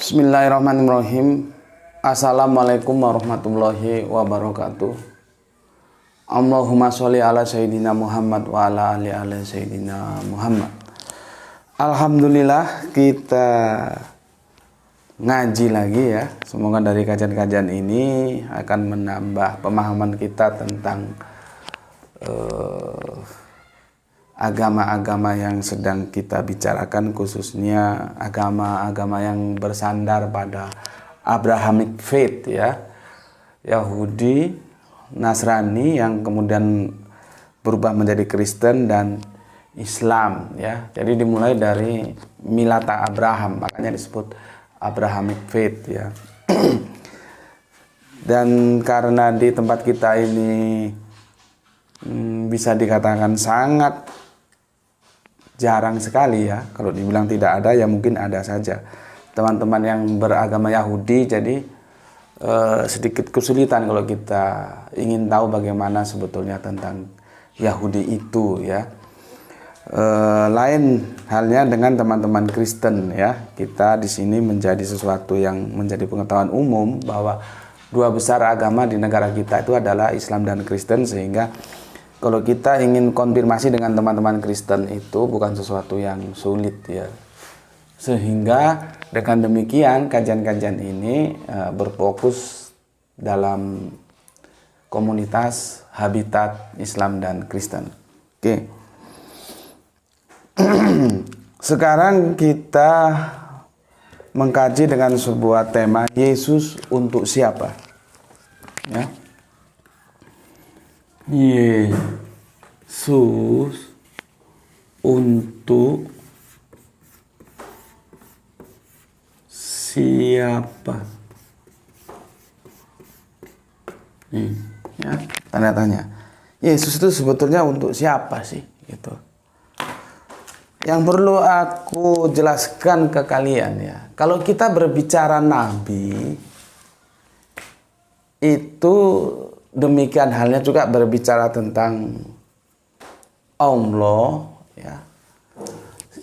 Bismillahirrahmanirrahim. Assalamualaikum warahmatullahi wabarakatuh. Allahumma sholli ala sayyidina Muhammad wa ala ali sayyidina Muhammad. Alhamdulillah kita ngaji lagi ya. Semoga dari kajian-kajian ini akan menambah pemahaman kita tentang agama-agama yang sedang kita bicarakan, khususnya agama-agama yang bersandar pada Abrahamic faith ya, Yahudi, Nasrani yang kemudian berubah menjadi Kristen dan Islam ya. Jadi dimulai dari Milata Abraham, makanya disebut Abrahamic faith ya. Dan karena di tempat kita ini bisa dikatakan sangat jarang sekali ya, kalau dibilang tidak ada ya mungkin ada saja teman-teman yang beragama Yahudi, jadi sedikit kesulitan kalau kita ingin tahu bagaimana sebetulnya tentang Yahudi itu ya. Lain halnya dengan teman-teman Kristen ya, kita di sini menjadi sesuatu yang menjadi pengetahuan umum bahwa dua besar agama di negara kita itu adalah Islam dan Kristen, sehingga kalau kita ingin konfirmasi dengan teman-teman Kristen itu bukan sesuatu yang sulit ya. Sehingga dengan demikian kajian-kajian ini berfokus dalam komunitas habitat Islam dan Kristen. Oke. Sekarang kita mengkaji dengan sebuah tema, Yesus untuk siapa? Ya. Yesus untuk siapa? Ya, tanda tanya. Yesus itu sebetulnya untuk siapa sih? Gitu. Yang perlu aku jelaskan ke kalian ya, kalau kita berbicara nabi, itu demikian halnya juga berbicara tentang Allah ya.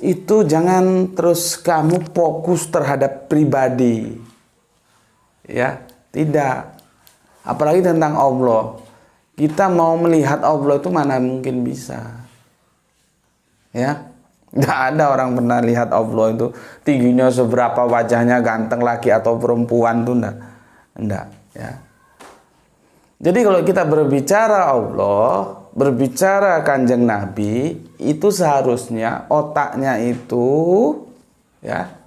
Itu jangan terus kamu fokus terhadap pribadi ya, tidak. Apalagi tentang Allah, kita mau melihat Allah itu mana mungkin bisa ya. Nggak ada orang pernah lihat Allah itu tingginya seberapa, wajahnya ganteng laki atau perempuan tuh enggak ya. Jadi kalau kita berbicara Allah, berbicara Kanjeng Nabi, itu seharusnya otaknya itu ya,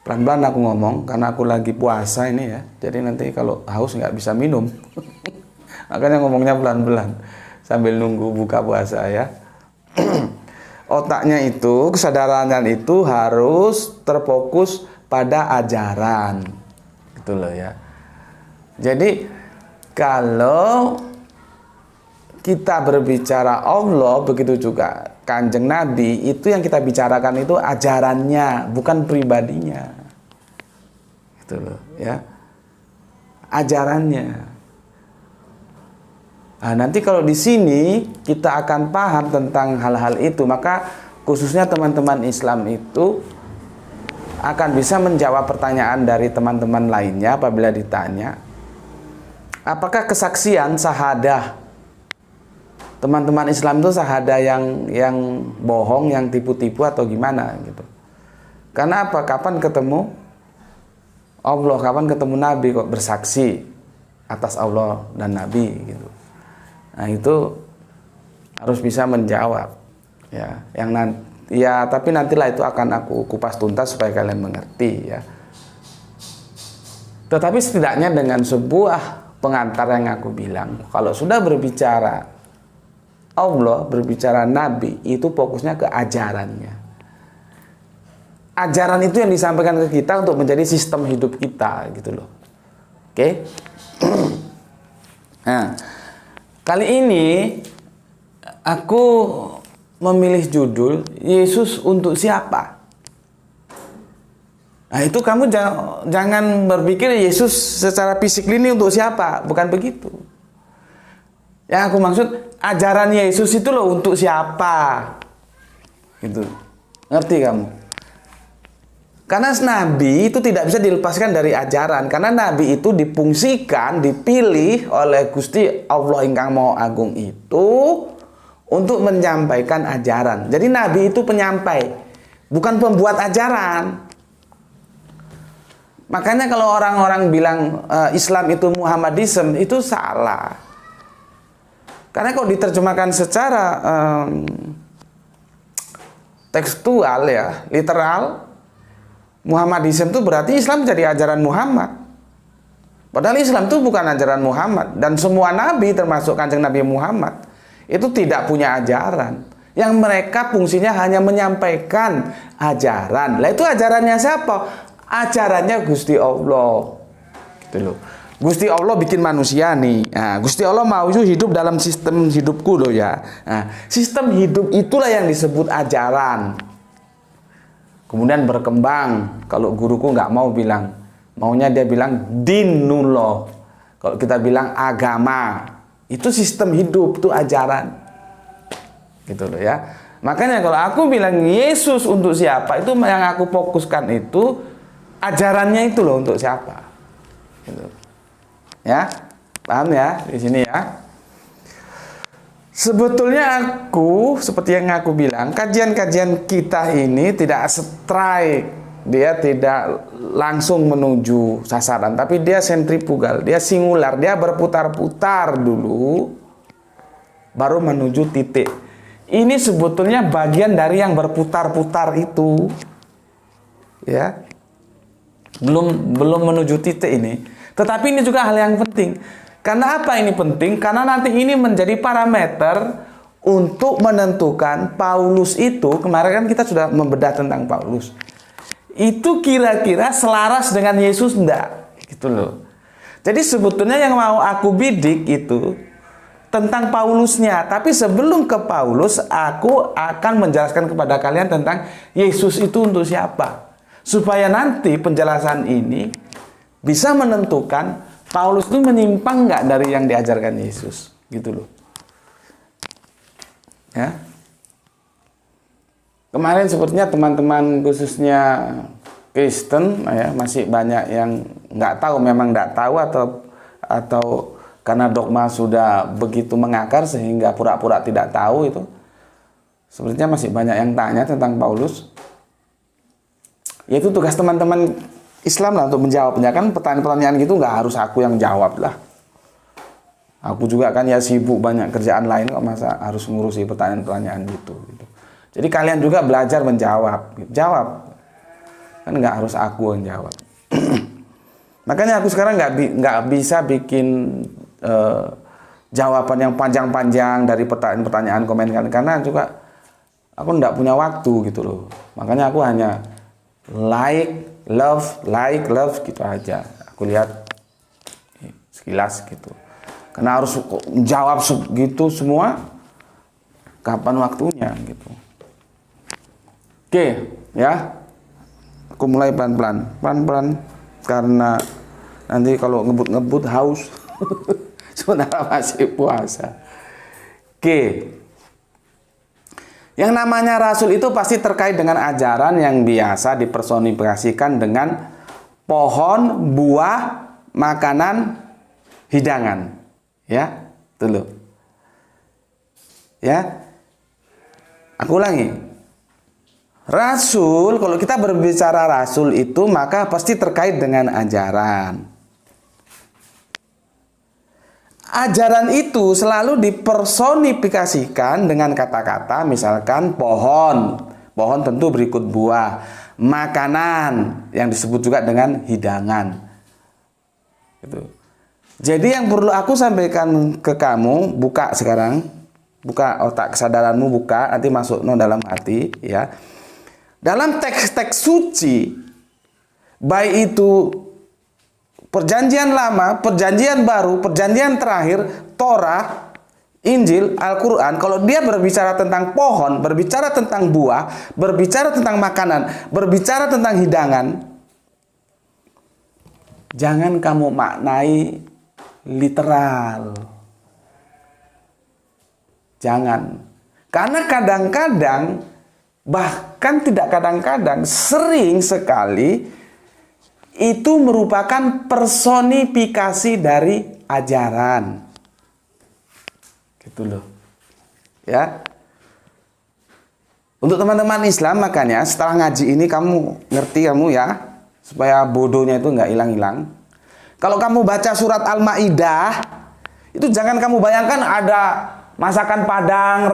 pelan-pelan aku ngomong karena aku lagi puasa ini ya. Jadi nanti kalau haus nggak bisa minum. Makanya ngomongnya pelan-pelan sambil nunggu buka puasa ya. Otaknya itu, kesadarannya itu harus terfokus pada ajaran. Gitu loh ya. Jadi kalau kita berbicara Allah, begitu juga Kanjeng Nabi, itu yang kita bicarakan itu ajarannya, bukan pribadinya. Gitu loh ya. Ajarannya. Nah, nanti kalau di sini kita akan paham tentang hal-hal itu, maka khususnya teman-teman Islam itu akan bisa menjawab pertanyaan dari teman-teman lainnya apabila ditanya, apakah kesaksian sahadah teman-teman Islam itu sahadah yang bohong, yang tipu-tipu atau gimana gitu. Karena apa? Kapan ketemu Allah, kapan ketemu Nabi kok bersaksi atas Allah dan Nabi gitu. Nah, itu harus bisa menjawab ya. Tapi nantilah itu akan aku kupas tuntas supaya kalian mengerti ya. Tetapi setidaknya dengan sebuah pengantar yang aku bilang, kalau sudah berbicara Allah, berbicara Nabi, itu fokusnya ke ajarannya. Ajaran itu yang disampaikan ke kita untuk menjadi sistem hidup kita gitu loh. Oke? Nah, kali ini aku memilih judul Yesus untuk siapa? Nah, itu kamu jangan berpikir Yesus secara fisik ini untuk siapa, bukan begitu. Yang aku maksud, ajaran Yesus itu loh untuk siapa? Gitu. Ngerti kamu? Karena nabi itu tidak bisa dilepaskan dari ajaran. Karena nabi itu difungsikan, dipilih oleh Gusti Allah ingkang Maha Agung itu untuk menyampaikan ajaran. Jadi nabi itu penyampai, bukan pembuat ajaran. Makanya kalau orang-orang bilang Islam itu Muhammadism, itu salah. Karena kalau diterjemahkan secara tekstual ya, literal, Muhammadism itu berarti Islam jadi ajaran Muhammad. Padahal Islam itu bukan ajaran Muhammad. Dan semua nabi termasuk Kanjeng Nabi Muhammad itu tidak punya ajaran. Yang mereka fungsinya hanya menyampaikan ajaran. Lah itu ajarannya siapa? Ajarannya Gusti Allah. Gitu loh. Gusti Allah bikin manusia nih. Nah, Gusti Allah mau hidup dalam sistem hidupku loh ya. Nah, sistem hidup itulah yang disebut ajaran. Kemudian berkembang. Kalau guruku nggak mau bilang, maunya dia bilang dinullah. Kalau kita bilang agama, itu sistem hidup, itu ajaran. Gitu loh ya. Makanya kalau aku bilang Yesus untuk siapa, itu yang aku fokuskan itu ajarannya itu loh untuk siapa. Gitu. Ya, paham ya di sini ya. Sebetulnya aku, seperti yang aku bilang, kajian-kajian kita ini tidak strike, dia tidak langsung menuju sasaran, tapi dia sentrifugal, dia singular, dia berputar-putar dulu, baru menuju titik. Ini sebetulnya bagian dari yang berputar-putar itu, ya, belum menuju titik ini. Tetapi ini juga hal yang penting. Karena apa ini penting? Karena nanti ini menjadi parameter untuk menentukan Paulus itu, kemarin kan kita sudah membedah tentang Paulus. Itu kira-kira selaras dengan Yesus enggak? Gitu loh. Jadi sebetulnya yang mau aku bidik itu tentang Paulusnya. Tapi sebelum ke Paulus, aku akan menjelaskan kepada kalian tentang Yesus itu untuk siapa. Supaya nanti penjelasan ini bisa menentukan Paulus itu menyimpang nggak dari yang diajarkan Yesus, gitu loh. Ya. Kemarin sepertinya teman-teman khususnya Kristen, ya, masih banyak yang nggak tahu, memang nggak tahu atau karena dogma sudah begitu mengakar sehingga pura-pura tidak tahu itu. Sepertinya masih banyak yang tanya tentang Paulus. Yaitu tugas teman-teman Islam lah untuk menjawabnya. Kan pertanyaan-pertanyaan gitu nggak harus aku yang jawab lah. Aku juga kan ya sibuk banyak kerjaan lain kok, masa harus ngurusi pertanyaan-pertanyaan gitu. Jadi kalian juga belajar menjawab. Jawab. Kan nggak harus aku yang jawab. Makanya aku sekarang nggak bisa bikin jawaban yang panjang-panjang dari pertanyaan-pertanyaan komen kalian. Karena juga aku nggak punya waktu gitu loh. Makanya aku hanya like, love gitu aja. Aku lihat sekilas gitu. Karena harus jawab gitu semua, kapan waktunya gitu. Oke, ya. Aku mulai pelan-pelan karena nanti kalau ngebut-ngebut haus. Sebenarnya masih puasa. Oke. Yang namanya rasul itu pasti terkait dengan ajaran yang biasa dipersonifikasikan dengan pohon, buah, makanan, hidangan. Ya, dulu. Ya. Aku ulangi. Rasul, kalau kita berbicara rasul itu maka pasti terkait dengan ajaran. Ajaran itu selalu dipersonifikasikan dengan kata-kata misalkan pohon. Pohon tentu berikut buah. Makanan yang disebut juga dengan hidangan. Gitu. Jadi yang perlu aku sampaikan ke kamu, buka sekarang. Buka otak kesadaranmu, buka, nanti masuk dalam hati. Ya. Dalam teks-teks suci, baik itu Perjanjian Lama, Perjanjian Baru, Perjanjian Terakhir, Torah, Injil, Al-Quran, kalau dia berbicara tentang pohon, berbicara tentang buah, berbicara tentang makanan, berbicara tentang hidangan, jangan kamu maknai literal. Jangan. Karena kadang-kadang Bahkan tidak kadang-kadang, sering sekali itu merupakan personifikasi dari ajaran. Gitu loh. Ya. Untuk teman-teman Islam, makanya setelah ngaji ini kamu ngerti kamu ya, supaya bodohnya itu nggak hilang-hilang. Kalau kamu baca surat Al-Maidah, itu jangan kamu bayangkan ada masakan Padang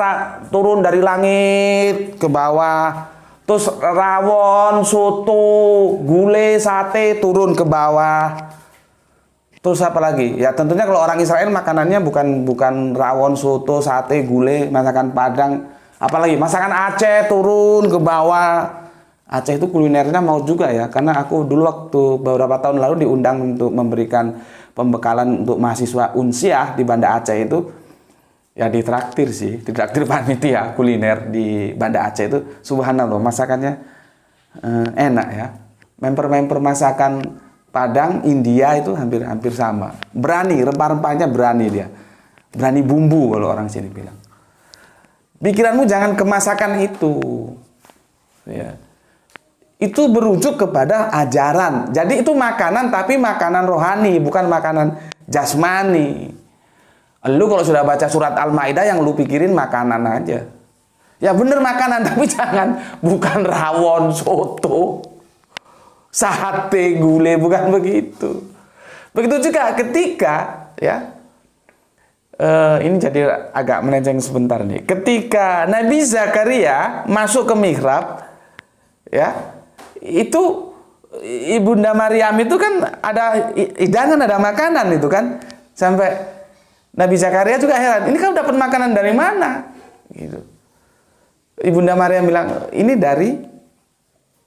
turun dari langit ke bawah, terus rawon, soto, gulai, sate turun ke bawah. Terus apa lagi? Ya tentunya kalau orang Israel makanannya bukan rawon, soto, sate, gulai, masakan Padang, apalagi masakan Aceh turun ke bawah. Aceh itu kulinernya mau juga ya, karena aku dulu waktu beberapa tahun lalu diundang untuk memberikan pembekalan untuk mahasiswa Unsiah di Banda Aceh itu. Ya ditraktir sih, ditraktir panitia kuliner di Banda Aceh itu, subhanallah masakannya enak ya. Memper-memper masakan Padang, India itu hampir sama. Berani, rempah-rempahnya berani dia. Berani bumbu kalau orang sini bilang. Pikiranmu jangan ke masakan itu. Ya. Itu berujuk kepada ajaran. Jadi itu makanan, tapi makanan rohani, bukan makanan jasmani. Lu kalau sudah baca surat Al-Maidah yang lu pikirin makanan aja. Ya bener makanan, tapi jangan bukan rawon, soto, sate, gulai, bukan begitu. Begitu juga ketika ya ini jadi agak melenceng sebentar nih. Ketika Nabi Zakaria masuk ke mihrab, ya itu Ibunda Maryam itu kan ada hidangan, ada makanan itu kan, sampai Nabi Zakaria juga heran, ini kamu dapat makanan dari mana? Gitu. Ibunda Maryam bilang, ini dari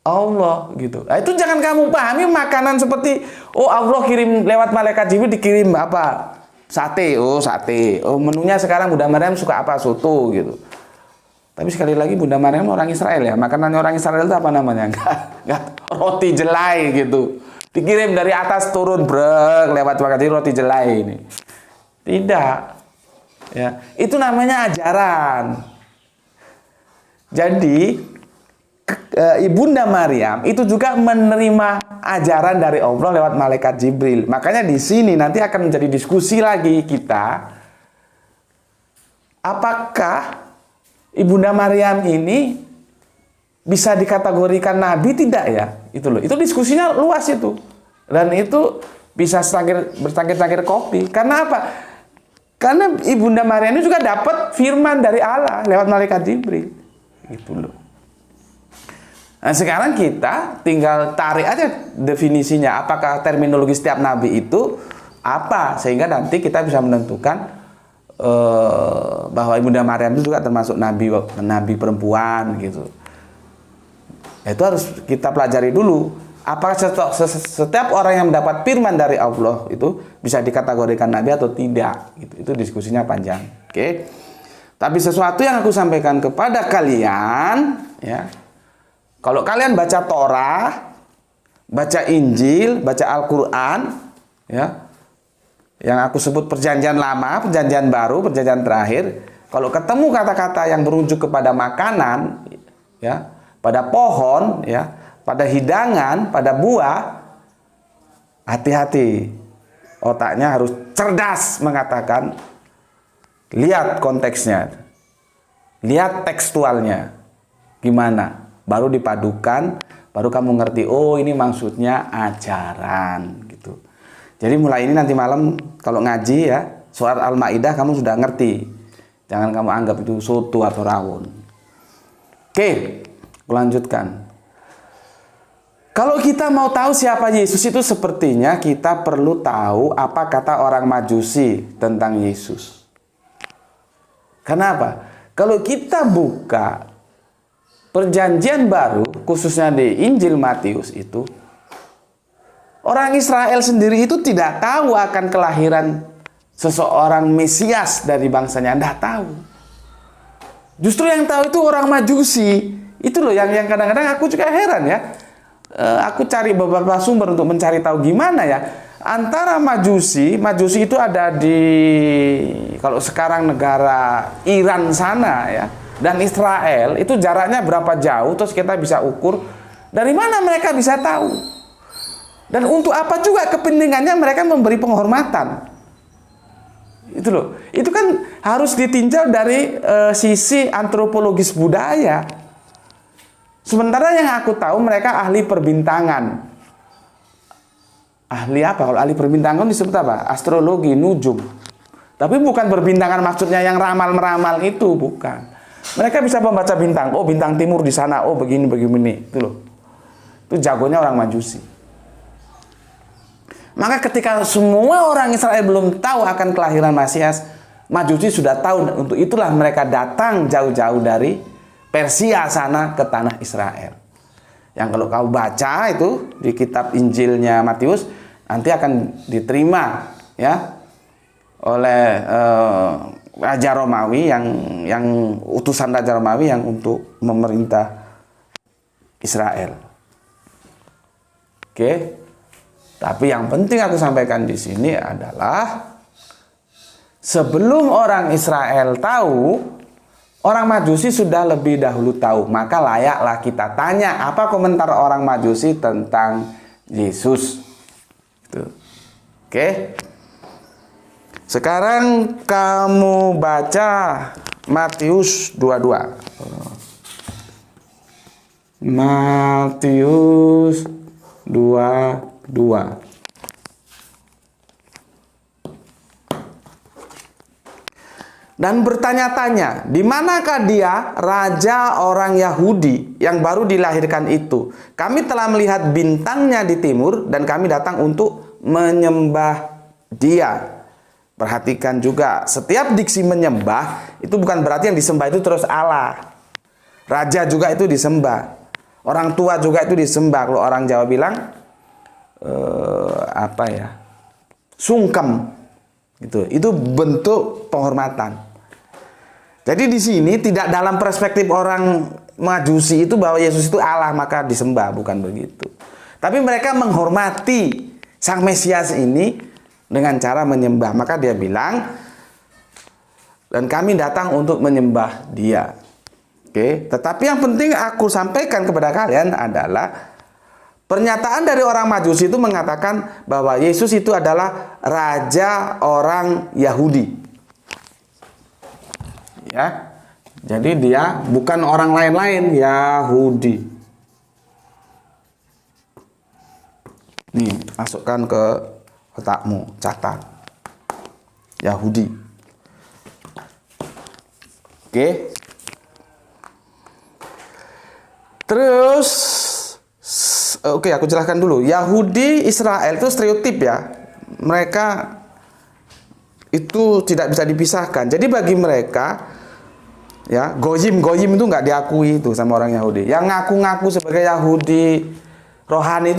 Allah gitu. Nah, itu jangan kamu pahami makanan seperti oh Allah kirim lewat malaikat Jibril dikirim apa? Sate, oh sate. Oh menunya sekarang Bunda Maryam suka apa? Soto gitu. Tapi sekali lagi Bunda Maryam orang Israel ya. Makanannya orang Israel itu apa namanya? Enggak roti jelai gitu. Dikirim dari atas turun brek lewat malaikat Jibril roti jelai ini. Tidak. Ya, itu namanya ajaran. Jadi Ibunda Maryam itu juga menerima ajaran dari Allah lewat malaikat Jibril. Makanya di sini nanti akan menjadi diskusi lagi kita. Apakah Ibunda Maryam ini bisa dikategorikan nabi tidak ya? Itu loh. Itu diskusinya luas itu. Dan itu bisa bercangkir-cangkir kopi. Karena apa? Karena Ibunda Maryam ini juga dapat firman dari Allah lewat malaikat Jibril. Gitu loh. Nah sekarang kita tinggal tarik aja definisinya. Apakah terminologi setiap nabi itu apa? Sehingga nanti kita bisa menentukan bahwa Ibunda Maryam itu juga termasuk nabi perempuan gitu. Itu harus kita pelajari dulu. Apakah setiap orang yang mendapat firman dari Allah itu bisa dikategorikan nabi atau tidak? Itu diskusinya panjang. Oke. Tapi sesuatu yang aku sampaikan kepada kalian, ya, kalau kalian baca Torah, baca Injil, baca Al-Quran, ya, yang aku sebut perjanjian lama, perjanjian baru, perjanjian terakhir, kalau ketemu kata-kata yang merujuk kepada makanan, ya, pada pohon, ya, pada hidangan, pada buah, hati-hati. Otaknya harus cerdas mengatakan, lihat konteksnya, lihat tekstualnya, gimana, baru dipadukan, baru kamu ngerti, oh ini maksudnya ajaran, gitu. Jadi mulai ini nanti malam kalau ngaji ya, surat Al-Maidah kamu sudah ngerti, jangan kamu anggap itu soto atau rawon. Oke, lanjutkan. Kalau kita mau tahu siapa Yesus itu sepertinya kita perlu tahu apa kata orang Majusi tentang Yesus. Kenapa? Kalau kita buka perjanjian baru, khususnya di Injil Matius itu, orang Israel sendiri itu tidak tahu akan kelahiran seseorang Mesias dari bangsanya, tidak tahu. Justru yang tahu itu orang Majusi. Itu loh yang kadang-kadang aku juga heran ya. Aku cari beberapa sumber untuk mencari tahu gimana ya antara Majusi itu ada di kalau sekarang negara Iran sana ya, dan Israel itu jaraknya berapa jauh, terus kita bisa ukur dari mana mereka bisa tahu. Dan untuk apa juga kepentingannya mereka memberi penghormatan. Itu loh. Itu kan harus ditinjau dari sisi antropologis budaya. Sementara yang aku tahu mereka ahli perbintangan. Ahli apa? Kalau ahli perbintangan disebut apa? Astrologi, nujum. Tapi bukan perbintangan maksudnya yang ramal-meramal itu, bukan. Mereka bisa membaca bintang. Oh, bintang timur di sana. Oh, begini, begini. Itu loh. Itu jagonya orang Majusi. Maka ketika semua orang Israel belum tahu akan kelahiran Mesias, Majusi sudah tahu. Untuk itulah mereka datang jauh-jauh dari Persia sana ke tanah Israel. Yang kalau kau baca itu di kitab Injilnya Matius, nanti akan diterima ya oleh Raja Romawi yang utusan Raja Romawi yang untuk memerintah Israel. Oke. Tapi yang penting aku sampaikan di sini adalah sebelum orang Israel tahu, orang Majusi sudah lebih dahulu tahu. Maka layaklah kita tanya apa komentar orang Majusi tentang Yesus. Gitu. Oke. Sekarang kamu baca Matius 22. Matius 22. Dan bertanya-tanya, di manakah dia, raja orang Yahudi yang baru dilahirkan itu? Kami telah melihat bintangnya di timur dan kami datang untuk menyembah dia. Perhatikan juga, setiap diksi menyembah itu bukan berarti yang disembah itu terus Allah. Raja juga itu disembah. Orang tua juga itu disembah. Kalau orang Jawa bilang sungkem. Gitu. Itu bentuk penghormatan. Jadi di sini tidak dalam perspektif orang Majusi itu bahwa Yesus itu Allah maka disembah, bukan begitu. Tapi mereka menghormati Sang Mesias ini dengan cara menyembah. Maka dia bilang, dan kami datang untuk menyembah dia. Oke, tetapi yang penting aku sampaikan kepada kalian adalah pernyataan dari orang Majusi itu mengatakan bahwa Yesus itu adalah raja orang Yahudi. Ya. Jadi dia bukan orang lain-lain, Yahudi. Nih, masukkan ke otakmu, catat. Yahudi. Oke. Terus oke, aku jelaskan dulu. Yahudi Israel itu stereotip ya. Mereka itu tidak bisa dipisahkan. Jadi bagi mereka ya, goyim itu nggak diakui itu sama orang Yahudi. Yang ngaku-ngaku sebagai Yahudi rohani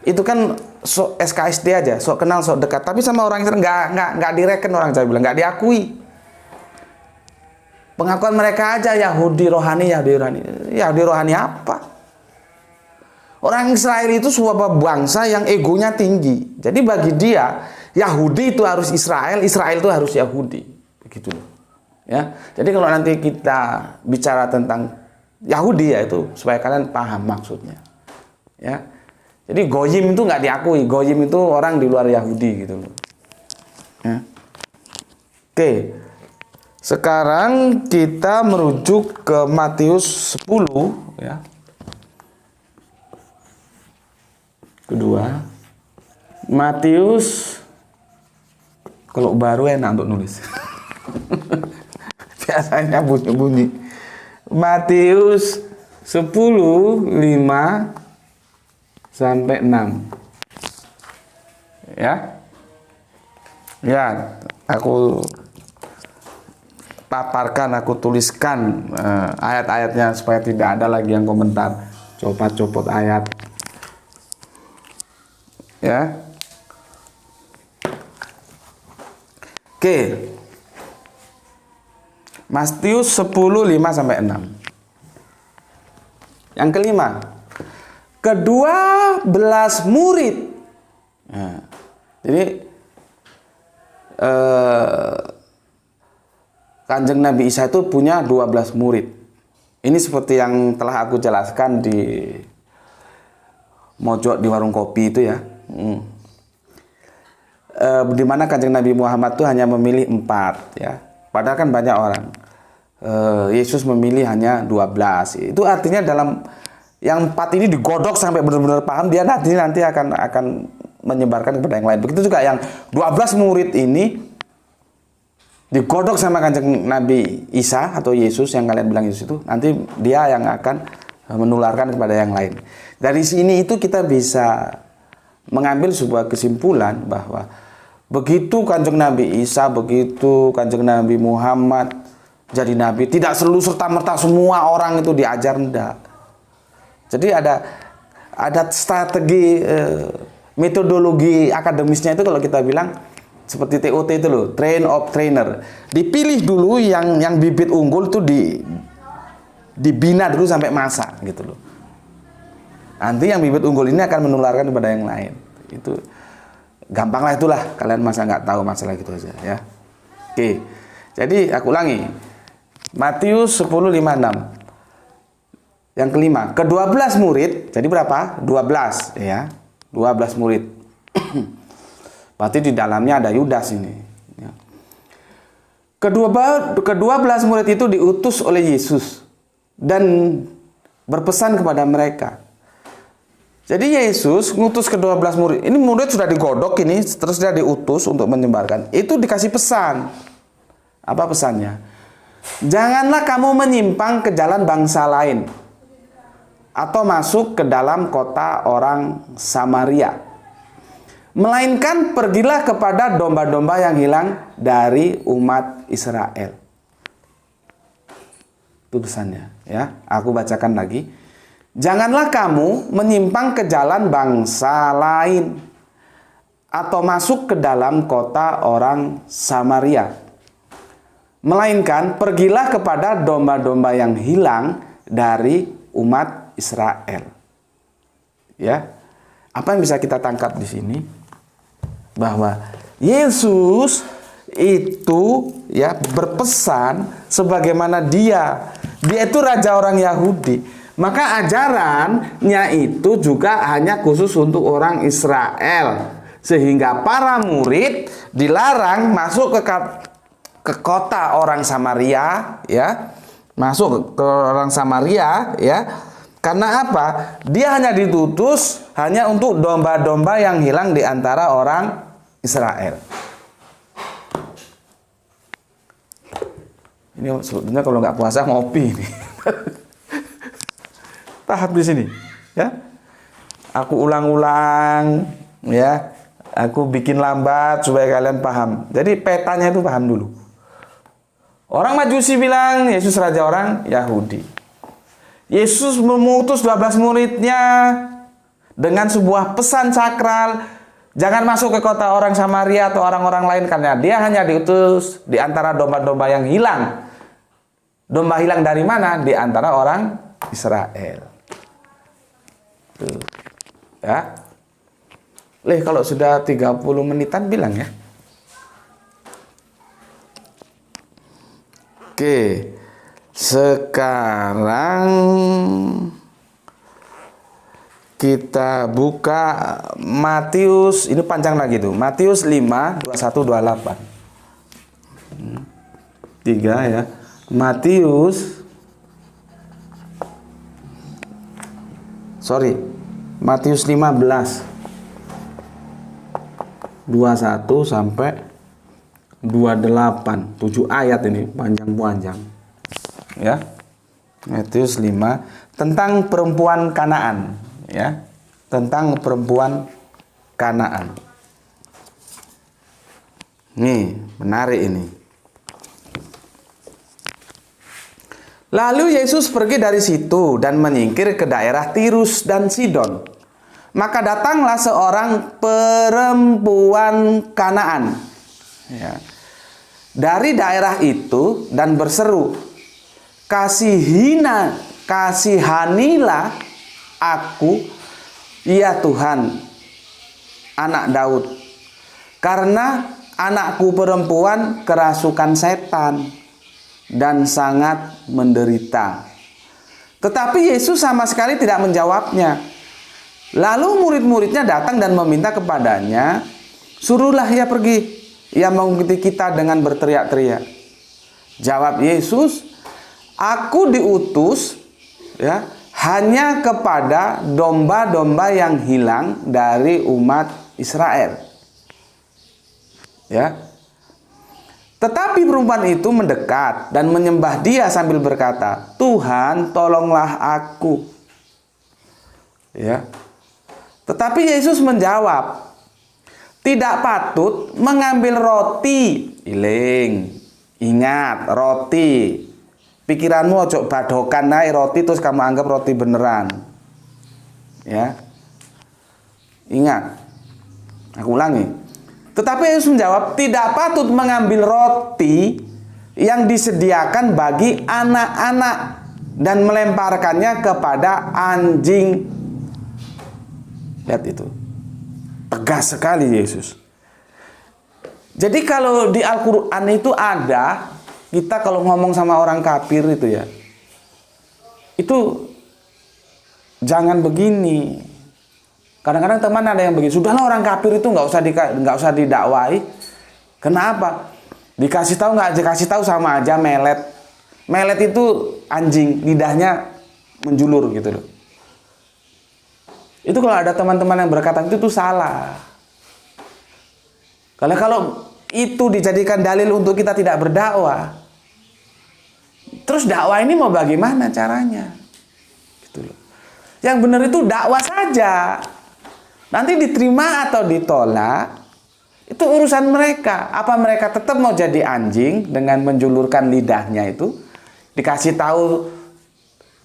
itu kan sok SKSD aja, sok kenal, sok dekat. Tapi sama orang Israel nggak direken, orang Jawa bilang nggak diakui. Pengakuan mereka aja Yahudi rohani. Yahudi rohani apa? Orang Israel itu sebuah bangsa yang egonya tinggi. Jadi bagi dia Yahudi itu harus Israel, Israel itu harus Yahudi. Begitu loh. Ya. Jadi kalau nanti kita bicara tentang Yahudi ya itu supaya kalian paham maksudnya. Ya. Jadi goyim itu nggak diakui. Goyim itu orang di luar Yahudi gitu loh. Ya. Oke. Sekarang kita merujuk ke Matius 10 ya. Kedua, Matius, kalau baru enak untuk nulis. Biasanya bunyi-bunyi. Matius 10:5 sampai 6. Ya. Ya, aku paparkan, aku tuliskan ayat-ayatnya supaya tidak ada lagi yang komentar copot-copot ayat. Ya. Oke. Matius 10:5 sampai 6. Yang kelima, ke-12 murid. Nah, jadi Kanjeng Nabi Isa itu punya 12 murid. Ini seperti yang telah aku jelaskan di mojok di warung kopi itu ya. Di mana Kanjeng Nabi Muhammad itu hanya memilih 4 ya. Padahal kan banyak orang. Yesus memilih hanya 12. Itu artinya dalam yang 4 ini digodok sampai benar-benar paham, dia nanti akan menyebarkan kepada yang lain. Begitu juga yang 12 murid ini digodok sama Kanjeng Nabi Isa atau Yesus yang kalian bilang Yesus itu, nanti dia yang akan menularkan kepada yang lain. Dari sini itu kita bisa mengambil sebuah kesimpulan bahwa begitu Kanjeng Nabi Isa, begitu Kanjeng Nabi Muhammad jadi nabi, tidak selalu serta-merta semua orang itu diajar, enggak. Jadi ada strategi metodologi akademisnya itu, kalau kita bilang seperti TOT itu loh, train of trainer. Dipilih dulu yang bibit unggul itu dibina dulu sampai masa gitu loh. Nanti yang bibit unggul ini akan menularkan kepada yang lain. Itu gampang lah, itulah, kalian masa nggak tahu masalah gitu aja ya. Oke, jadi aku ulangi, Matius 10:56. Yang kelima, ke-12 murid, jadi berapa? 12 ya, 12 murid. Berarti di dalamnya ada Yudas ini ya. Ke-12 murid itu diutus oleh Yesus dan berpesan kepada mereka. Jadi Yesus ngutus ke-12 murid. Ini murid sudah digodok ini, terus dia diutus untuk menyebarkan. Itu dikasih pesan. Apa pesannya? Janganlah kamu menyimpang ke jalan bangsa lain atau masuk ke dalam kota orang Samaria. Melainkan pergilah kepada domba-domba yang hilang dari umat Israel. Itu pesannya ya. Aku bacakan lagi. Janganlah kamu menyimpang ke jalan bangsa lain atau masuk ke dalam kota orang Samaria. Melainkan pergilah kepada domba-domba yang hilang dari umat Israel. Ya. Apa yang bisa kita tangkap di sini? Bahwa Yesus itu ya berpesan sebagaimana dia itu raja orang Yahudi. Maka ajarannya itu juga hanya khusus untuk orang Israel. Sehingga para murid dilarang masuk ke kota orang Samaria ya. Masuk ke orang Samaria ya. Karena apa? Dia hanya ditutus hanya untuk domba-domba yang hilang di antara orang Israel. Ini sebetulnya kalau nggak puasa ngopi nih. Tahap di sini, ya. Aku ulang-ulang, ya. Aku bikin lambat supaya kalian paham. Jadi petanya itu paham dulu. Orang Majusi bilang Yesus raja orang Yahudi. Yesus memutus 12 muridnya dengan sebuah pesan sakral. Jangan masuk ke kota orang Samaria atau orang-orang lain, karena dia hanya diutus di antara domba-domba yang hilang. Domba hilang dari mana? Di antara orang Israel. Tuh. Ya. Kalau sudah 30 menitan bilang ya. Oke. Sekarang kita buka Matius, ini panjang lagi tuh. Matius 5, 21, 28. 3 ya. Matius Matius 15 21 sampai 28, 7 ayat ini panjang-panjang. Ya. Matius 5 tentang perempuan Kanaan, ya. Tentang perempuan Kanaan. Nih, menarik ini. Lalu Yesus pergi dari situ dan menyingkir ke daerah Tirus dan Sidon. Maka datanglah seorang perempuan Kanaan ya, dari daerah itu dan berseru, kasihanilah aku, ya Tuhan, anak Daud, karena anakku perempuan kerasukan setan. dan sangat menderita. Tetapi Yesus sama sekali tidak menjawabnya. Lalu murid-muridnya datang dan meminta kepadanya, suruhlah ia pergi. Ia mengikuti kita dengan berteriak-teriak. Jawab Yesus, aku diutus ya hanya kepada domba-domba yang hilang dari umat Israel. Ya. Tetapi perempuan itu mendekat dan menyembah dia sambil berkata, Tuhan, tolonglah aku. Ya. Tetapi Yesus menjawab, tidak patut mengambil roti. Iling, ingat, roti. Pikiranmu ojo badokan naik roti terus kamu anggap roti beneran. Ya. Ingat. Aku ulangi. Tetapi Yesus menjawab, tidak patut mengambil roti yang disediakan bagi anak-anak dan melemparkannya kepada anjing. Lihat itu. Tegas sekali Yesus. Jadi kalau di Al-Quran itu ada, kita kalau ngomong sama orang kafir itu ya, itu jangan begini. Kadang-kadang teman ada yang begini, sudahlah orang kafir itu nggak usah didakwai. Kenapa? Dikasih tahu nggak dikasih tahu sama aja melet. Melet itu anjing, lidahnya menjulur gitu loh. Itu kalau ada teman-teman yang berkata itu tuh salah. Kalau itu dijadikan dalil untuk kita tidak berdakwah, terus dakwah ini mau bagaimana caranya? Gitu loh. Yang benar itu dakwah saja. Nanti diterima atau ditolak, itu urusan mereka. Apa mereka tetap mau jadi anjing dengan menjulurkan lidahnya itu? Dikasih tahu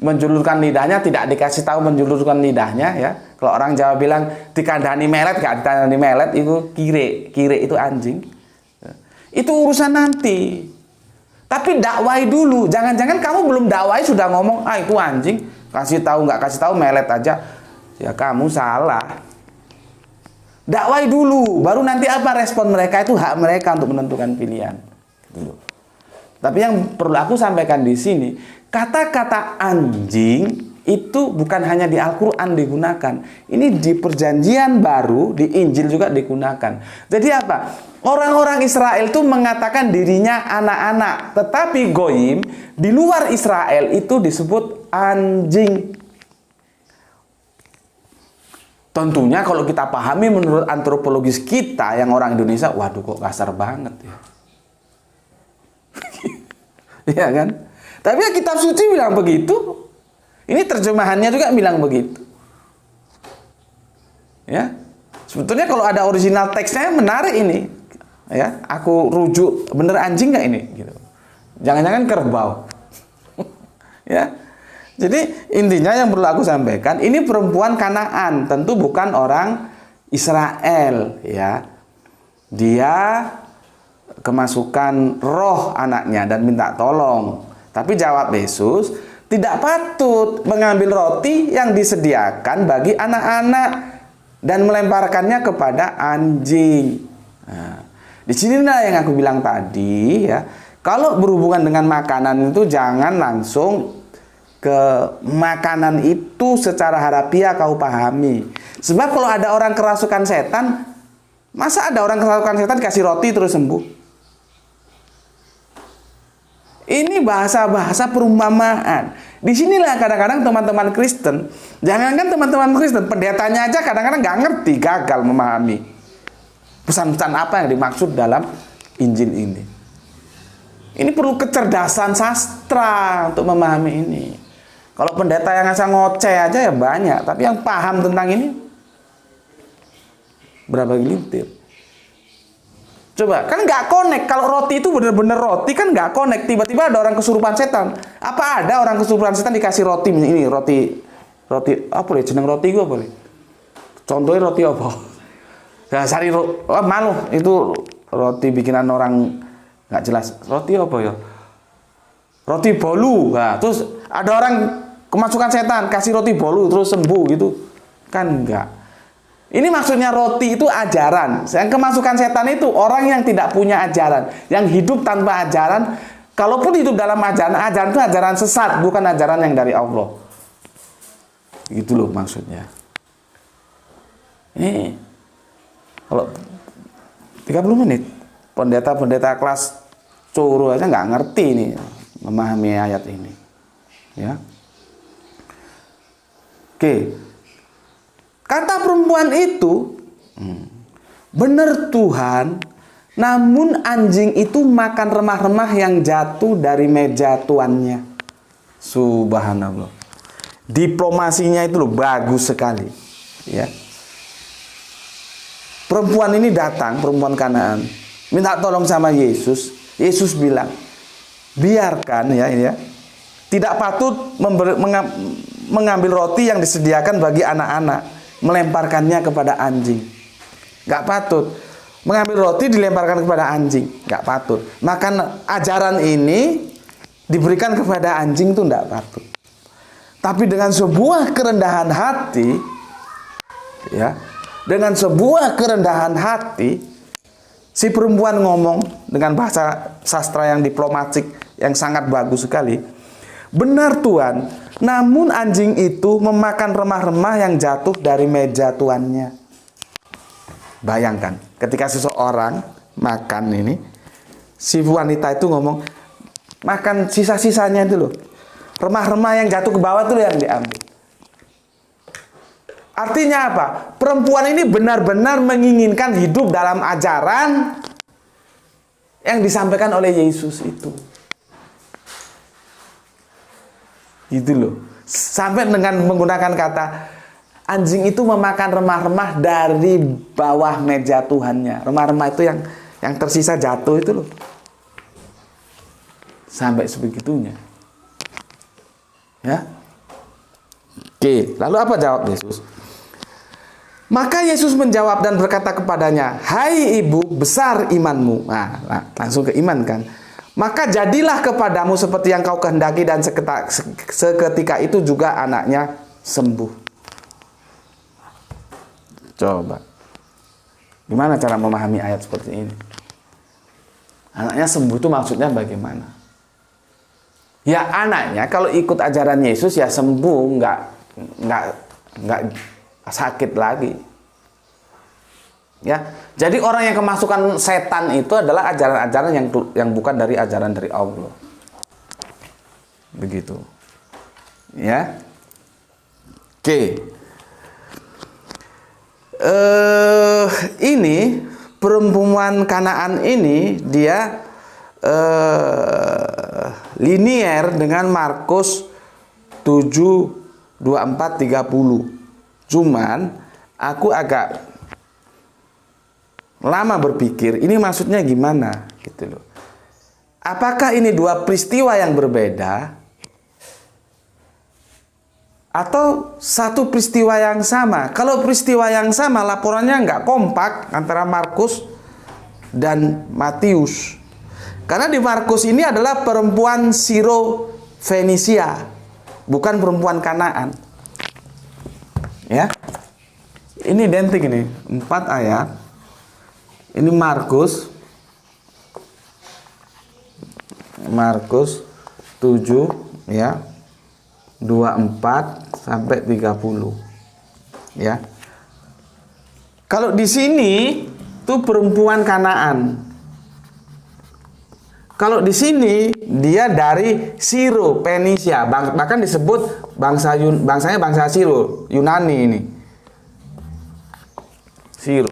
menjulurkan lidahnya, tidak dikasih tahu menjulurkan lidahnya ya. Kalau orang Jawa bilang dikandani melet, gak dikandani melet, itu kire itu anjing. Itu urusan nanti. Tapi dakwai dulu. Jangan-jangan kamu belum dakwai sudah ngomong, itu anjing. Kasih tahu nggak kasih tahu melet aja. Ya kamu salah. Dakwai dulu, baru nanti apa respon mereka itu hak mereka untuk menentukan pilihan. Gitu. Tapi yang perlu aku sampaikan di sini, kata-kata anjing itu bukan hanya di Al-Quran digunakan. Ini di perjanjian baru, di Injil juga digunakan. Jadi apa? Orang-orang Israel itu mengatakan dirinya anak-anak. Tetapi Goyim di luar Israel itu disebut anjing. Tentunya kalau kita pahami menurut antropologis kita yang orang Indonesia, waduh kok kasar banget ya. Iya kan? Tapi ya kitab suci bilang begitu. Ini terjemahannya juga bilang begitu. Ya. Sebetulnya kalau ada original teksnya menarik ini. Ya, aku rujuk bener anjing nggak ini gitu. Jangan-jangan kerbau. Ya. Jadi intinya yang perlu aku sampaikan, ini perempuan Kanaan, tentu bukan orang Israel ya. Dia kemasukan roh anaknya dan minta tolong. Tapi jawab Yesus, tidak patut mengambil roti yang disediakan bagi anak-anak dan melemparkannya kepada anjing. Nah, di sinilah yang aku bilang tadi ya. Kalau berhubungan dengan makanan itu jangan langsung ke makanan itu secara harafiah kau pahami. Sebab kalau ada orang kerasukan setan, masa ada orang kerasukan setan kasih roti terus sembuh? Ini bahasa-bahasa perumpamaan. Disinilah kadang-kadang teman-teman Kristen, jangankan teman-teman Kristen, pendetanya aja kadang-kadang nggak ngerti, gagal memahami pesan-pesan apa yang dimaksud dalam Injil ini. Ini perlu kecerdasan sastra untuk memahami ini. Kalau pendeta yang asal ngoceh aja ya banyak, tapi yang paham tentang ini berapa gelintir. Coba, kan nggak connect. Kalau roti itu bener-bener roti kan nggak connect. Tiba-tiba ada orang kesurupan setan. Apa ada orang kesurupan setan dikasih roti ini roti apa boleh jeneng roti gue boleh. Contohnya roti apa? Dasari malu itu roti bikinan orang nggak jelas. Roti apa ya? Roti bolu. Nah, terus ada orang kemasukan setan kasih roti bolu terus sembuh gitu. Kan enggak. Ini maksudnya roti itu ajaran. Yang kemasukan setan itu orang yang tidak punya ajaran, yang hidup tanpa ajaran, Kalaupun hidup dalam ajaran itu ajaran sesat, bukan ajaran yang dari Allah. Gitu loh maksudnya. Ini kalau 30 menit pendeta-pendeta kelas curu aja nggak ngerti ini memahami ayat ini. Ya. Oke. Kata perempuan itu, benar Tuhan, namun anjing itu makan remah-remah yang jatuh dari meja tuannya. Subhanallah. Diplomasinya itu loh bagus sekali. Ya. Perempuan ini datang, perempuan Kanaan, minta tolong sama Yesus. Yesus bilang, biarkan ya ini ya. Tidak patut mengambil roti yang disediakan bagi anak-anak, melemparkannya kepada anjing. Gak patut. Mengambil roti dilemparkan kepada anjing, gak patut. Maka ajaran ini diberikan kepada anjing itu gak patut. Tapi dengan sebuah kerendahan hati, ya, dengan sebuah kerendahan hati, si perempuan ngomong dengan bahasa sastra yang diplomatik yang sangat bagus sekali. Benar Tuhan, namun anjing itu memakan remah-remah yang jatuh dari meja tuannya. Bayangkan, ketika seseorang makan ini, si wanita itu ngomong, makan sisa-sisanya itu loh. Remah-remah yang jatuh ke bawah itu yang diambil. Artinya apa? Perempuan ini benar-benar menginginkan hidup dalam ajaran yang disampaikan oleh Yesus itu. Gitu loh. Sampai dengan menggunakan kata anjing itu memakan remah-remah dari bawah meja Tuhannya. Remah-remah itu yang tersisa jatuh itu loh. Sampai sebegitunya. Ya. Oke, lalu apa jawab Yesus? Maka Yesus menjawab dan berkata kepadanya, hai ibu, besar imanmu. Nah, langsung ke iman kan. Maka jadilah kepadamu seperti yang kau kehendaki, dan seketika itu juga anaknya sembuh. Coba. Gimana cara memahami ayat seperti ini? Anaknya sembuh itu maksudnya bagaimana? Ya anaknya kalau ikut ajaran Yesus ya sembuh, nggak sakit lagi. Ya, jadi orang yang kemasukan setan itu adalah ajaran-ajaran yang bukan dari ajaran dari Allah. Begitu. Ya. Oke. Ini perempuan Kanaan ini dia linier dengan Markus 7:24-30. Cuman aku agak lama berpikir ini maksudnya gimana gitu loh. Apakah ini dua peristiwa yang berbeda atau satu peristiwa yang sama? Kalau peristiwa yang sama, laporannya nggak kompak antara Markus dan Matius. Karena di Markus ini adalah perempuan Siro Fenisia, bukan perempuan Kanaan. Ya. Ini identik ini, 4 ayat. Ini Markus 7 ya. 24 sampai 30. Ya. Kalau di sini tuh perempuan Kanaan. Kalau di sini dia dari Siro Fenisia, bahkan disebut bangsanya bangsa Siro, Yunani ini. Siro.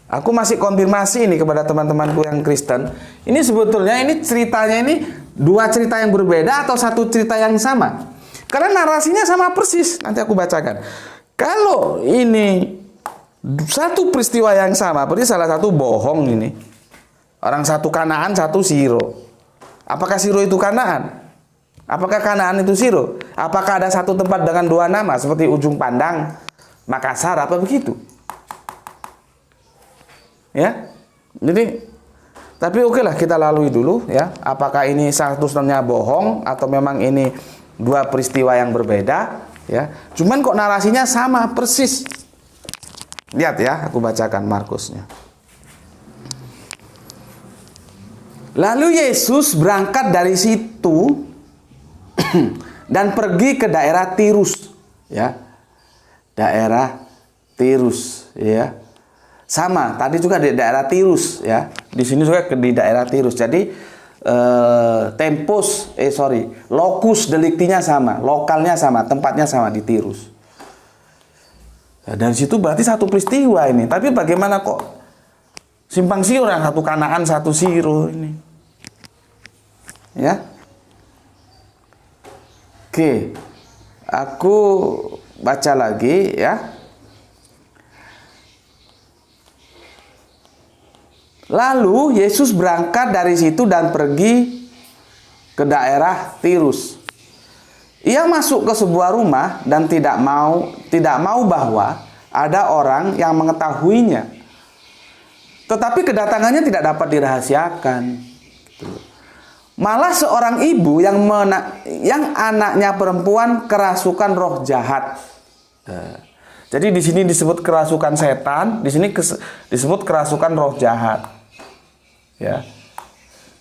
Aku masih konfirmasi ini kepada teman-temanku yang Kristen. Ini sebetulnya ini ceritanya ini dua cerita yang berbeda atau satu cerita yang sama? Karena narasinya sama persis. Nanti aku bacakan. Kalau ini satu peristiwa yang sama, berarti salah satu bohong ini. Orang satu Kanaan, satu Siro. Apakah Siro itu Kanaan? Apakah Kanaan itu Siro? Apakah ada satu tempat dengan dua nama seperti Ujung Pandang, Makassar, apa begitu? Ya, jadi tapi oke lah kita lalui dulu ya. Apakah ini satu-satunya bohong atau memang ini dua peristiwa yang berbeda? Ya, cuman kok narasinya sama persis. Lihat ya, aku bacakan Markusnya. Lalu Yesus berangkat dari situ dan pergi ke daerah Tirus, ya. Daerah Tirus, ya. Sama, tadi juga di daerah Tirus, ya. Di sini juga di daerah Tirus. Jadi lokus deliktinya sama, lokalnya sama, tempatnya sama di Tirus. Nah, dari situ berarti satu peristiwa ini. Tapi bagaimana kok simpang siur, yang satu Kanaan, satu Siro ini? Ya. Oke. Aku baca lagi, ya. Lalu Yesus berangkat dari situ dan pergi ke daerah Tirus. Ia masuk ke sebuah rumah dan tidak mau bahwa ada orang yang mengetahuinya. Tetapi kedatangannya tidak dapat dirahasiakan. Malah seorang ibu yang anaknya perempuan kerasukan roh jahat. Jadi di sini disebut kerasukan setan, di sini disebut kerasukan roh jahat. Ya.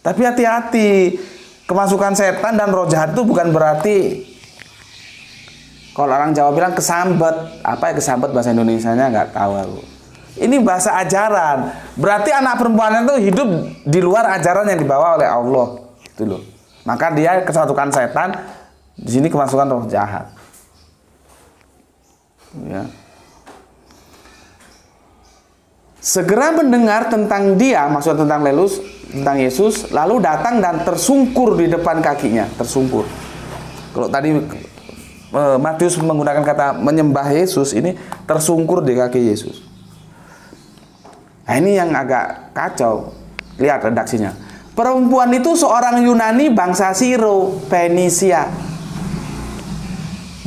Tapi hati-hati, kemasukan setan dan roh jahat itu bukan berarti, kalau orang Jawa bilang kesambet. Apa ya kesambet bahasa Indonesianya nggak tahu aku. Ini bahasa ajaran. Berarti anak perempuan itu hidup di luar ajaran yang dibawa oleh Allah. Itu loh. Maka dia kesatukan setan, di sini kemasukan roh jahat. Ya. Segera mendengar tentang dia, maksudnya tentang Yesus, lalu datang dan tersungkur di depan kakinya, tersungkur. Kalau tadi Matius menggunakan kata menyembah Yesus, ini tersungkur di kaki Yesus. Nah, ini yang agak kacau. Lihat redaksinya. Perempuan itu seorang Yunani bangsa Siro Fenisia.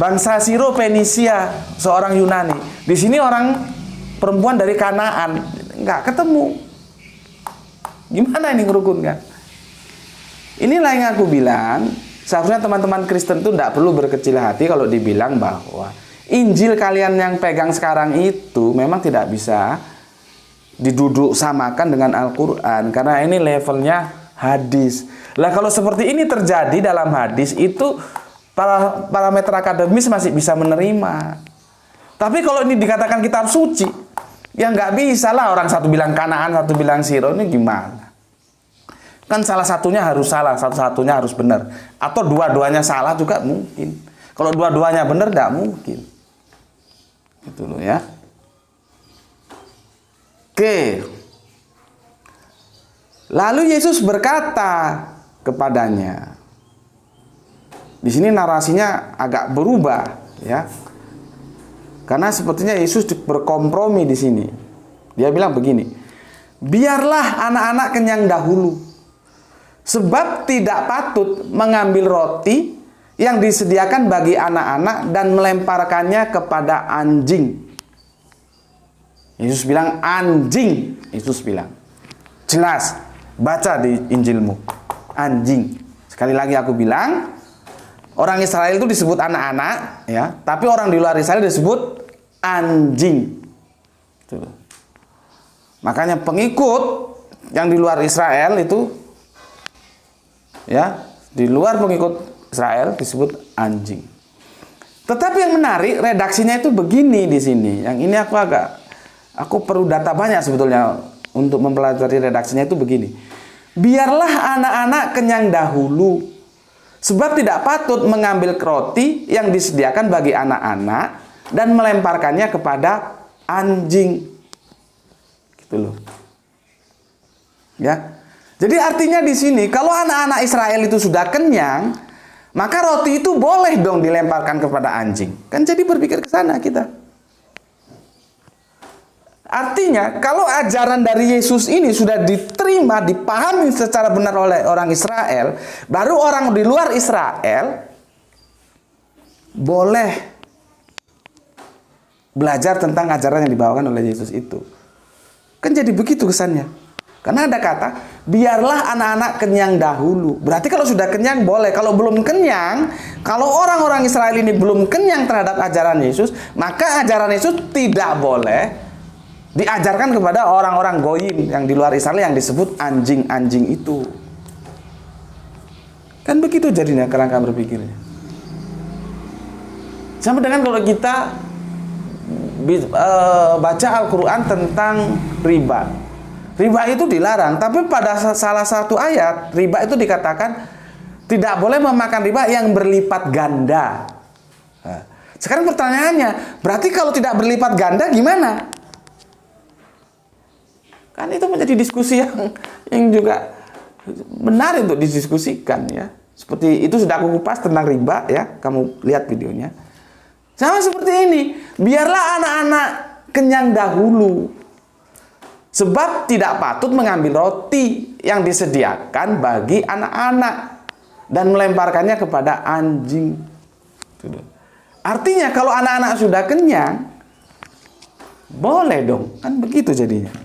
Bangsa Siro Fenisia, seorang Yunani. Di sini orang perempuan dari Kanaan, nggak ketemu. Gimana ini ngerukunkan? Inilah yang aku bilang, seharusnya teman-teman Kristen itu tidak perlu berkecil hati kalau dibilang bahwa Injil kalian yang pegang sekarang itu memang tidak bisa diduduk samakan dengan Al-Quran, karena ini levelnya hadis. Lah kalau seperti ini terjadi dalam hadis itu parameter akademis masih bisa menerima. Tapi kalau ini dikatakan kitab suci, ya nggak bisa lah, orang satu bilang Kanaan, satu bilang Siro, ini gimana? Kan salah satunya harus salah, satu-satunya harus benar. Atau dua-duanya salah juga mungkin. Kalau dua-duanya benar, nggak mungkin. Itu loh ya. Oke. Lalu Yesus berkata kepadanya. Di sini narasinya agak berubah, ya. Karena sepertinya Yesus berkompromi di sini. Dia bilang begini, biarlah anak-anak kenyang dahulu, sebab tidak patut mengambil roti yang disediakan bagi anak-anak dan melemparkannya kepada anjing. Yesus bilang anjing. Yesus bilang, jelas, baca di Injilmu, anjing. Sekali lagi aku bilang, orang Israel itu disebut anak-anak, ya, tapi orang di luar Israel disebut anjing. Tuh. Makanya pengikut yang di luar Israel itu, ya, di luar pengikut Israel disebut anjing. Tetapi yang menarik, redaksinya itu begini di sini. Yang ini aku perlu data banyak sebetulnya untuk mempelajari redaksinya itu begini. Biarlah anak-anak kenyang dahulu, sebab tidak patut mengambil roti yang disediakan bagi anak-anak dan melemparkannya kepada anjing. Gitu loh. Ya. Jadi artinya di sini kalau anak-anak Israel itu sudah kenyang, maka roti itu boleh dong dilemparkan kepada anjing. Kan jadi berpikir ke sana kita. Artinya kalau ajaran dari Yesus ini sudah diterima, dipahami secara benar oleh orang Israel, baru orang di luar Israel boleh belajar tentang ajaran yang dibawakan oleh Yesus itu. Kan jadi begitu kesannya. Karena ada kata, biarlah anak-anak kenyang dahulu. Berarti kalau sudah kenyang boleh. Kalau belum kenyang, kalau orang-orang Israel ini belum kenyang terhadap ajaran Yesus, maka ajaran Yesus tidak boleh diajarkan kepada orang-orang goyim yang di luar Israel yang disebut anjing-anjing itu. Kan begitu jadinya kerangka berpikirnya. Sama dengan kalau kita baca Al-Quran tentang riba. Riba itu dilarang, tapi pada salah satu ayat riba itu dikatakan tidak boleh memakan riba yang berlipat ganda. Nah, sekarang pertanyaannya, berarti kalau tidak berlipat ganda gimana? Kan itu menjadi diskusi yang juga menarik untuk didiskusikan ya. Seperti itu sudah aku kupas tentang riba ya, kamu lihat videonya. Sama seperti ini, biarlah anak-anak kenyang dahulu. Sebab tidak patut mengambil roti yang disediakan bagi anak-anak dan melemparkannya kepada anjing. Artinya kalau anak-anak sudah kenyang, boleh dong, kan begitu jadinya.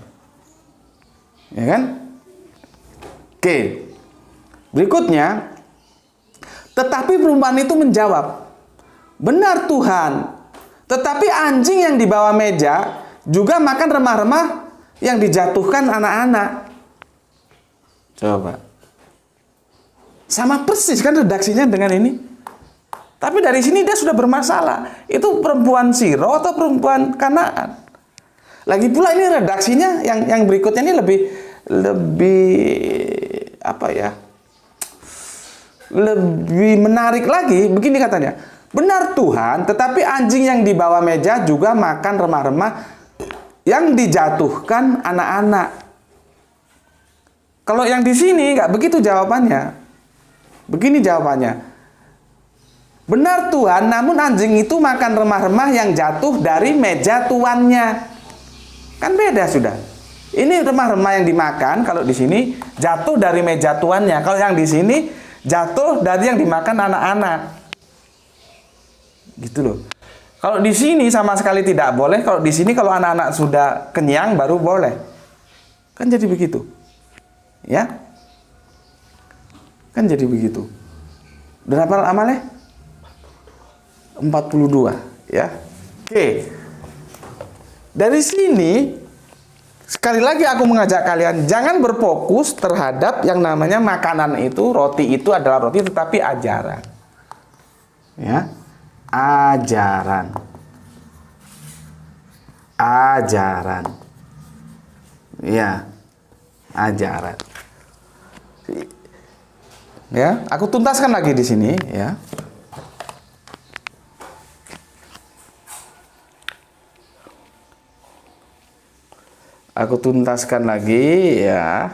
Ya kan? Oke. Berikutnya, tetapi perempuan itu menjawab, benar Tuhan, tetapi anjing yang di bawah meja juga makan remah-remah yang dijatuhkan anak-anak. Coba. Sama persis kan redaksinya dengan ini. Tapi dari sini dia sudah bermasalah. Itu perempuan Siro atau perempuan Kanaan? Lagi pula ini redaksinya yang berikutnya ini lebih apa ya? Lebih menarik lagi. Begini katanya. Benar Tuhan, tetapi anjing yang di bawah meja juga makan remah-remah yang dijatuhkan anak-anak. Kalau yang di sini nggak begitu jawabannya. Begini jawabannya. Benar Tuhan, namun anjing itu makan remah-remah yang jatuh dari meja tuannya. Kan beda sudah. Ini remah-remah yang dimakan, kalau di sini jatuh dari meja tuannya. Kalau yang di sini jatuh dari yang dimakan anak-anak. Gitu loh. Kalau di sini sama sekali tidak boleh, kalau di sini kalau anak-anak sudah kenyang baru boleh. Kan jadi begitu. Ya? Kan jadi begitu. Berapa amalnya? 42, ya. Oke. Dari sini sekali lagi aku mengajak kalian jangan berfokus terhadap yang namanya makanan itu, roti itu adalah roti tetapi ajaran. Ya. Ajaran. Ajaran. Ya. Ajaran. Ya, aku tuntaskan lagi di sini, ya. Aku tuntaskan lagi, ya.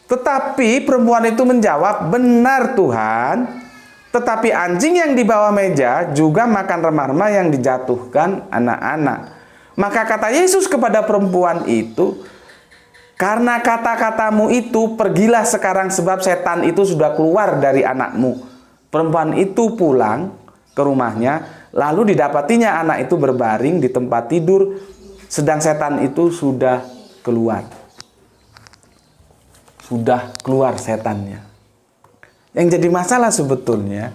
Tetapi perempuan itu menjawab, benar Tuhan, tetapi anjing yang di bawah meja juga makan remah-remah yang dijatuhkan anak-anak. Maka kata Yesus kepada perempuan itu, karena kata-katamu itu, pergilah sekarang sebab setan itu sudah keluar dari anakmu. Perempuan itu pulang ke rumahnya, lalu didapatinya anak itu berbaring di tempat tidur, sedang setan itu sudah keluar. Sudah keluar setannya. Yang jadi masalah sebetulnya,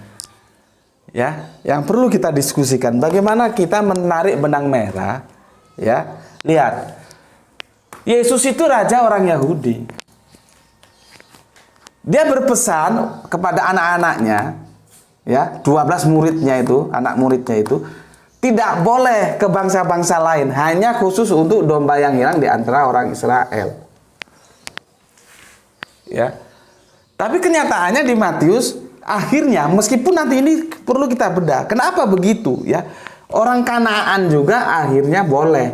ya, yang perlu kita diskusikan, bagaimana kita menarik benang merah, ya. Lihat, Yesus itu raja orang Yahudi. Dia berpesan kepada anak-anaknya, ya, 12 muridnya itu, anak muridnya itu, tidak boleh ke bangsa-bangsa lain, hanya khusus untuk domba yang hilang di antara orang Israel. Ya. Tapi kenyataannya di Matius akhirnya, meskipun nanti ini perlu kita bedah, kenapa begitu, ya? Orang Kanaan juga akhirnya boleh.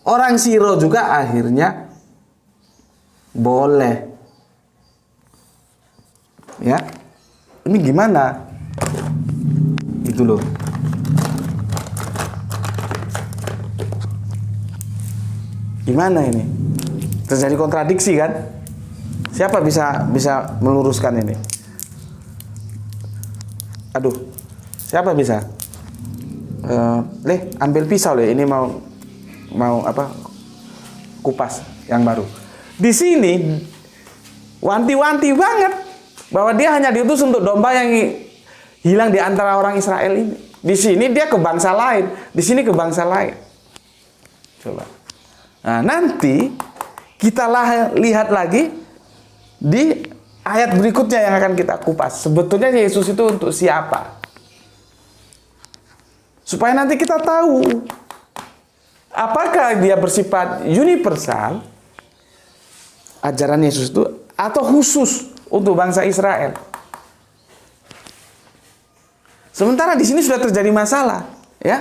Orang Siro juga akhirnya boleh. Ya. Ini gimana? Itu loh. Gimana ini? Terjadi kontradiksi kan? Siapa bisa meluruskan ini? Aduh, siapa bisa? Ambil pisau leh. Ini mau apa? Kupas yang baru. Di sini wanti-wanti banget bahwa dia hanya diutus untuk domba yang hilang di antara orang Israel ini. Di sini dia ke bangsa lain, di sini ke bangsa lain. Coba. Nah, nanti kita lihat lagi di ayat berikutnya yang akan kita kupas. Sebetulnya Yesus itu untuk siapa? Supaya nanti kita tahu apakah dia bersifat universal, ajaran Yesus itu, atau khusus untuk bangsa Israel. Sementara di sini sudah terjadi masalah, ya.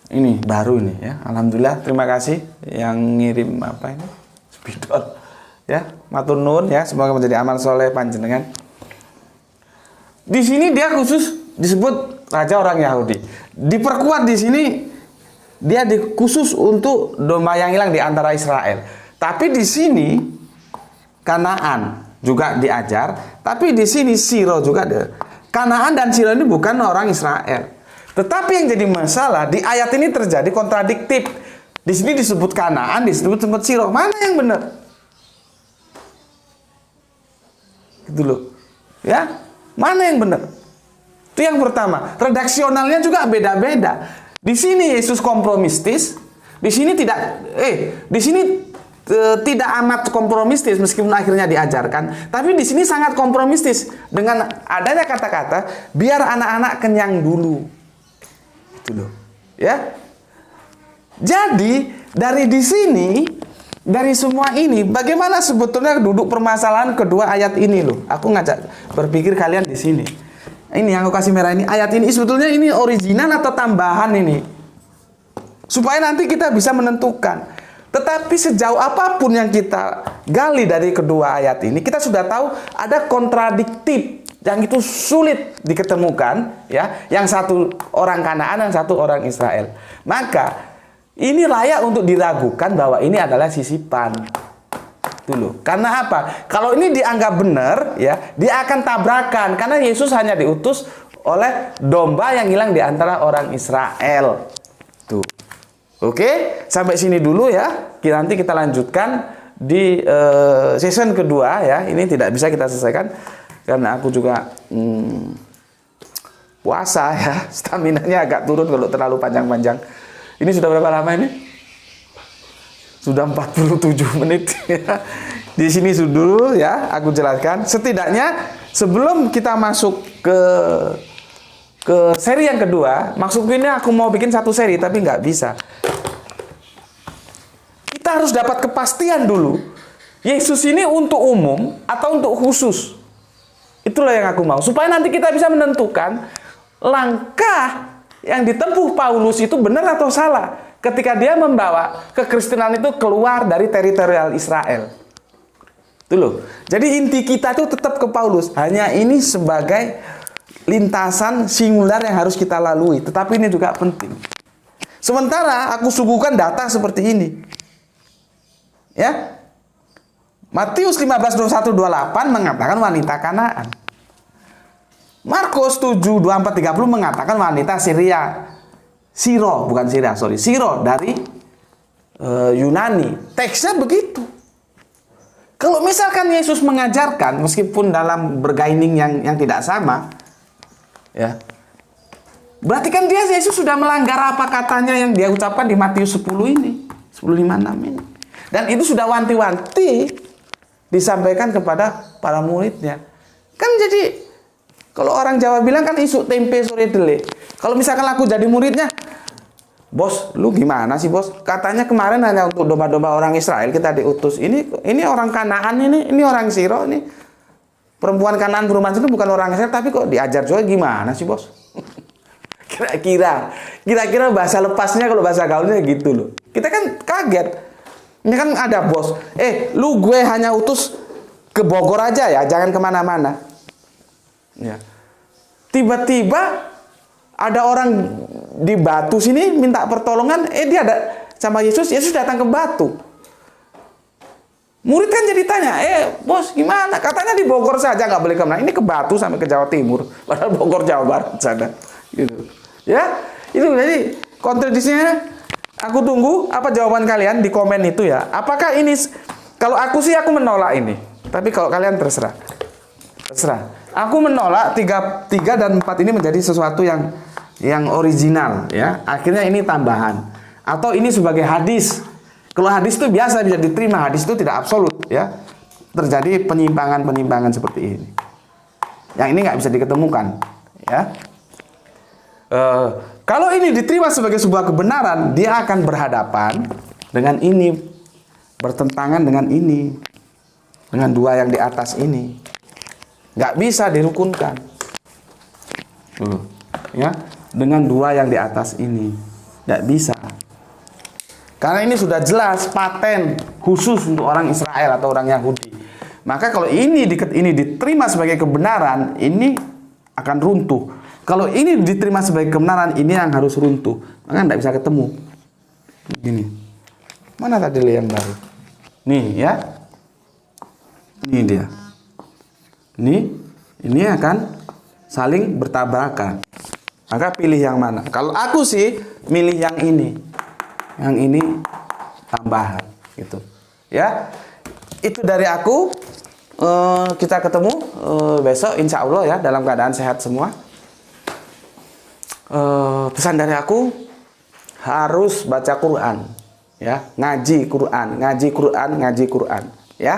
Ini baru ini, ya. Alhamdulillah, terima kasih yang ngirim apa ini? Spidol. Ya, matur nuwun ya, semoga menjadi amal soleh panjenengan. Di sini dia khusus disebut raja orang Yahudi. Diperkuat di sini dia khusus untuk domba yang hilang di antara Israel. Tapi di sini Kanaan juga diajar, tapi di sini Siro juga ada. Kanaan dan Siro ini bukan orang Israel. Tetapi yang jadi masalah di ayat ini terjadi kontradiktif. Di sini disebut Kanaan, disebut Siro. Mana yang benar? Gitu loh. Ya, mana yang benar? Itu yang pertama. Redaksionalnya juga beda-beda. Di sini Yesus kompromistis, di sini tidak amat kompromistis meskipun akhirnya diajarkan, tapi di sini sangat kompromistis dengan adanya kata-kata biar anak-anak kenyang dulu. Itu loh. Ya. Jadi dari di sini, dari semua ini, bagaimana sebetulnya duduk permasalahan kedua ayat ini loh. Aku ngajak berpikir kalian di sini. Ini yang aku kasih merah ini, ayat ini sebetulnya ini original atau tambahan ini. Supaya nanti kita bisa menentukan. Tetapi sejauh apapun yang kita gali dari kedua ayat ini, kita sudah tahu ada kontradiktif yang itu sulit diketemukan, ya. Yang satu orang Kanaan, yang satu orang Israel. Maka ini layak untuk diragukan bahwa ini adalah sisipan. Dulu. Karena apa? Kalau ini dianggap benar, ya, dia akan tabrakan karena Yesus hanya diutus oleh domba yang hilang di antara orang Israel. Tuh. Oke, sampai sini dulu ya. Nanti kita lanjutkan di season kedua ya. Ini tidak bisa kita selesaikan karena aku juga puasa ya. Staminanya agak turun kalau terlalu panjang-panjang. Ini sudah berapa lama ini? Sudah 47 menit ya. Di sini dulu ya, aku jelaskan. Setidaknya sebelum kita masuk ke seri yang kedua, maksudku ini aku mau bikin satu seri tapi nggak bisa. Kita harus dapat kepastian dulu. Yesus ini untuk umum atau untuk khusus? Itulah yang aku mau. Supaya nanti kita bisa menentukan langkah yang ditempuh Paulus itu benar atau salah ketika dia membawa kekristenan itu keluar dari teritorial Israel. Itu loh. Jadi inti kita itu tetap ke Paulus. Hanya ini sebagai lintasan singular yang harus kita lalui. Tetapi ini juga penting. Sementara aku suguhkan data seperti ini. Ya. Matius 15:21-28 mengatakan wanita Kanaan. Markus 7:24-30 mengatakan wanita Syria. Siro, bukan Syria, sorry. Siro dari Yunani. Teksnya begitu. Kalau misalkan Yesus mengajarkan, meskipun dalam bergaining yang tidak sama, ya, berarti kan Yesus sudah melanggar apa katanya yang dia ucapkan di Matius 10 ini, 10:56 ini. Dan itu sudah wanti-wanti disampaikan kepada para muridnya. Kan jadi, kalau orang Jawa bilang kan isuk tempe sore dele. Kalau misalkan aku jadi muridnya, bos, lu gimana sih bos? Katanya kemarin hanya untuk domba-domba orang Israel kita diutus. Ini orang Kanaan ini orang Siro ini. Perempuan Kanaan perumahan itu bukan orang Israel, tapi kok diajar juga gimana sih bos? Kira-kira bahasa lepasnya kalau bahasa gaulnya gitu loh. Kita kan kaget. Ini kan ada bos. Lu gue hanya utus ke Bogor aja ya, jangan kemana-mana. Ya. Tiba-tiba ada orang di Batu sini minta pertolongan, dia ada sama Yesus datang ke Batu. Murid kan jadi tanya, bos gimana? Katanya di Bogor saja nggak boleh kemana. Ini ke Batu sampai ke Jawa Timur, padahal Bogor Jawa Barat sana. Gitu. Ya, itu jadi kontradisinya. Aku tunggu apa jawaban kalian di komen itu ya. Apakah ini, kalau aku sih aku menolak ini. Tapi kalau kalian terserah. Terserah. Aku menolak 3 dan 4 ini menjadi sesuatu yang original ya. Akhirnya ini tambahan atau ini sebagai hadis. Kalau hadis itu biasa bisa diterima, hadis itu tidak absolut ya. terjadi penyimpangan-penyimpangan seperti ini. Yang ini nggak bisa diketemukan, ya. Kalau ini diterima sebagai sebuah kebenaran, dia akan berhadapan dengan ini, bertentangan dengan ini, dengan dua yang di atas ini. Nggak bisa dirukunkan, ya, dengan dua yang di atas ini, nggak bisa. Karena ini sudah jelas paten khusus untuk orang Israel atau orang Yahudi. Maka kalau ini diterima sebagai kebenaran, ini akan runtuh. Kalau ini diterima sebagai kebenaran, ini yang harus runtuh. Maka tidak bisa ketemu. Gini. Mana tadi yang baru? Nih ya. Ini dia. Ini akan saling bertabrakan. Maka pilih yang mana? Kalau aku sih milih yang ini. Yang ini tambahan gitu. Ya. Itu dari aku. Kita ketemu besok insya Allah ya, dalam keadaan sehat semua. Pesan dari aku, harus baca Quran ya, ngaji Quran ya,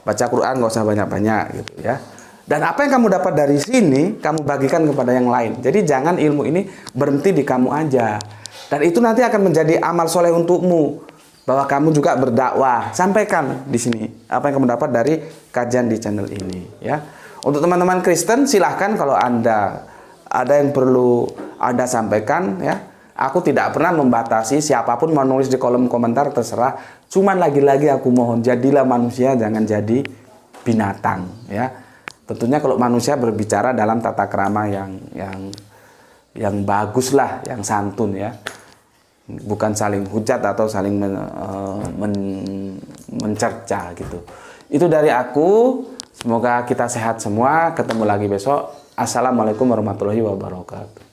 baca Quran nggak usah banyak-banyak gitu ya. Dan apa yang kamu dapat dari sini kamu bagikan kepada yang lain. Jadi jangan ilmu ini berhenti di kamu aja, dan itu nanti akan menjadi amal soleh untukmu, bahwa kamu juga berdakwah. Sampaikan di sini apa yang kamu dapat dari kajian di channel ini ya. Untuk teman-teman Kristen, silahkan kalau Anda ada yang perlu Anda sampaikan ya. Aku tidak pernah membatasi, siapapun mau nulis di kolom komentar terserah. Cuman lagi-lagi aku mohon, jadilah manusia, jangan jadi binatang ya. Tentunya kalau manusia berbicara dalam tata krama yang bagus lah, yang santun ya. Bukan saling hujat atau saling mencerca gitu. Itu dari aku. Semoga kita sehat semua. Ketemu lagi besok. Assalamualaikum warahmatullahi wabarakatuh.